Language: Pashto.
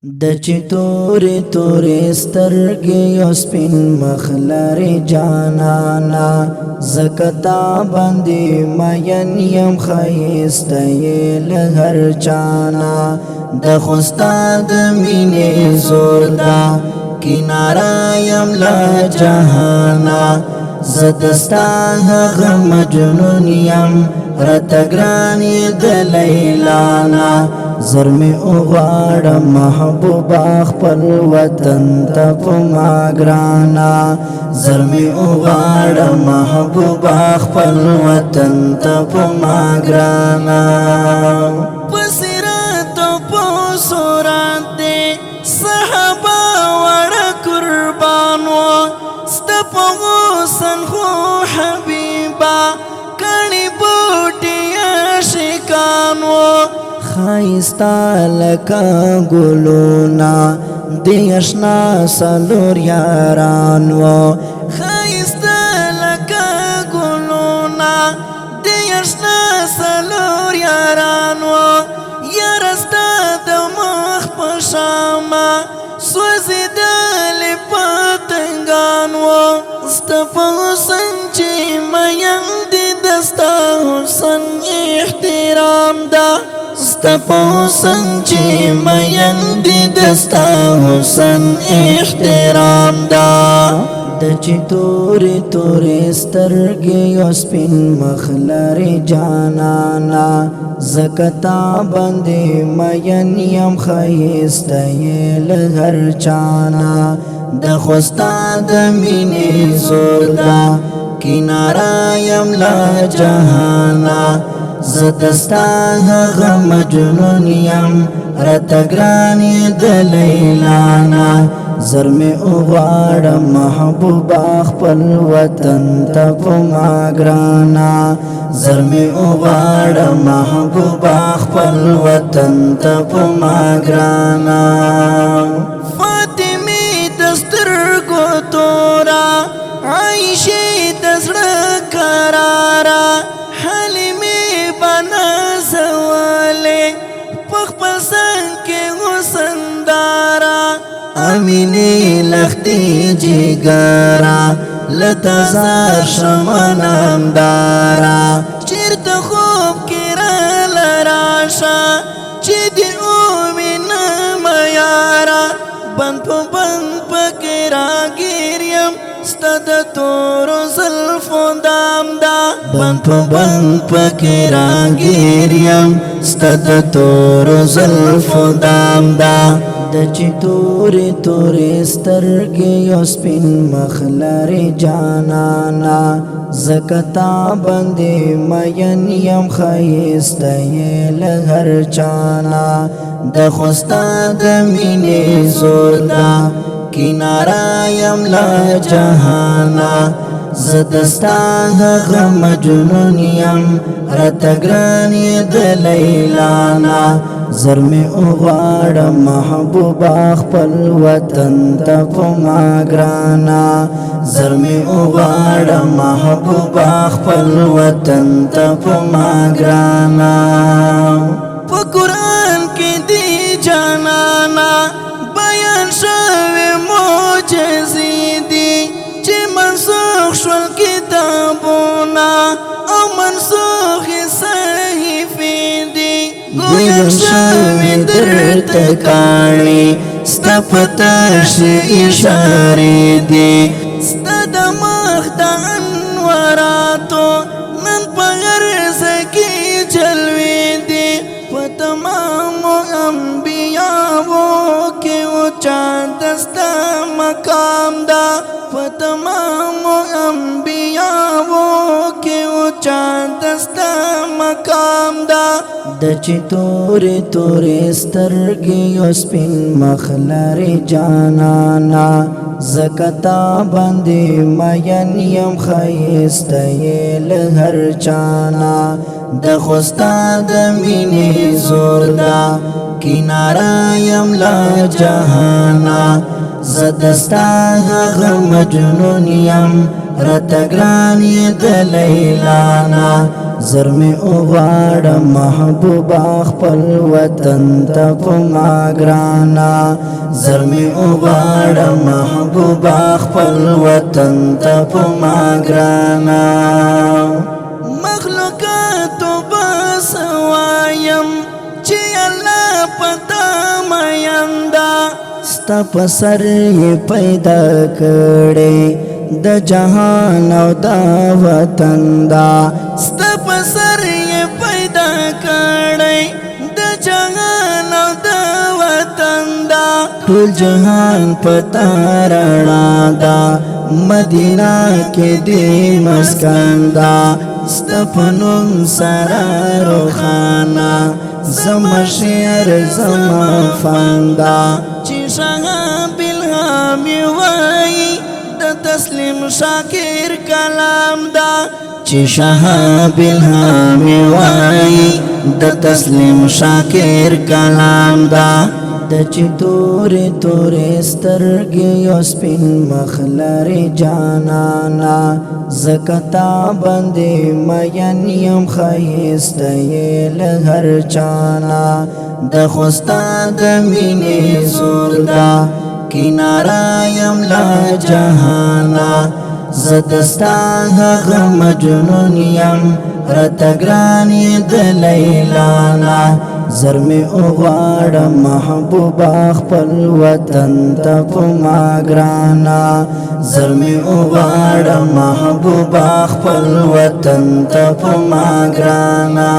د چې تورې تورې سترګې او سپین مخ لرې جانانا زکتا باندې مین یم ښایسته یې له هر چانا د خو ستا د مینې زور ده کناره یم له جهانا زه د ستا هغه مجنون یم راته ګران یې د لیلانا زر می اغواړم محبوبا خپل وطن ته په ما ګرانا زر می اغواړم محبوبا خپل وطن ته په ما ګرانا پسرات په سورات دې صحابه وړ قربان و ست په حسن خو حبیبا کڼي بوټي عاشقان و خایستا لکا گلونا دی اشنا سلور یارانو خایستا لکا گلونا دی اشنا سلور یارانو یارستا د مخ پشاما سوزی دل پتنگانو استفا حسن چی میم دی دستا حسن احترام دا استفا حسن چی مین دی دستا حسن احترام دا د چې تورې تورې سترګې او سپین مخ لرې جانانا زکتا باندې مین یم ښایسته یې له هر چانا د خو ستا د مینې زور ده کناره یم له جهانا زه د ستا هغه مجنون یم راته ګران یې د لیلانا زر می اغواړم محبوبا خپل وطن ته په ما ګرانا زر می اغواړم محبوبا خپل وطن ته په ما ګرانا فاطمه د سترګو تورا عایشه د زړه قرارا حلیمه بنازواله پخپل څنګ کې حسندارا امینی لختی جگارا لتزار شمنام دارا چیرته خوب کې را لراشا چې دی اومین میارا بند په بند پکې راګیریم ستا د تورو زلفو دام دا بند په بند پکې راګیریم ستا د تورو زلفو دام دا د چې تورې تورې سترګې او سپین مخ لرې جانانا زکتا باندې مین یم ښایسته یې له هر چانا د خو ستا د مینې زور ده کناره یم له جهانا زه د ستا هغه مجنون یم راته ګران یې د لیلانا زر می اغواړم محبوبا خپل وطن ته په ما ګرانا زر می اغواړم محبوبا خپل وطن ته په ما ګرانا په قرآن کې دی جانانا بیان شوی معجزې دي چې منسوخ شول کتابونه او منسوخ صحیفې دي گویا شوی درته کاڼي ستا په تش اشارې دي ستا د مخ د انواراتو نن په غرض کې جلوې دي په تمامو انبیاوو کې اوچات ستا مقام ده په تمامو انبیاوو کې اوچات ستا مقام ده د چې تورې تورې سترګې او سپین مخ لرې جانانا زکتا باندې مین یم ښایسته یې له هر چانا د خو ستا د مینې زور ده کناره یم له جهانا زه د ستا هغه مجنون یم راته ګران یې د لیلانا زر می اغواړه محبوبا خپل وطن ته په ما ګرانا زر می اغواړه محبوبا خپل وطن ته په ما ګرانا مخلوقاتو بس وایم چې الله پتا میندا ستا په سر یې پیدا کړې د جهان او د وطن دا ستا په سر یې پیدا کړی د جهان او د وطن دا ټول جهان پتا رڼا دا مدینه کې دې مسکن دا ستا په نوم سره روښانه زما شعر زما فندا چې شهاب الهام وایي د تسلیم شاکر کلام دا چې شهاب الهام وایي د تسلیم شاکر کلام دا د چې تورې تورې سترګې یو سپین مخ لري جانانا زکه تا باندې مین یم ښایسته یې له هر چانا د خو ستا د مینې زور دا کناره یم له جهانا زه د ستا هغه مجنون یم راته ګران یې د لیلانا زر می اغواړه محبوبا خپل وطن ته په ما ګرانا زر می اغواړه محبوبا خپل وطن ته په ما ګرانا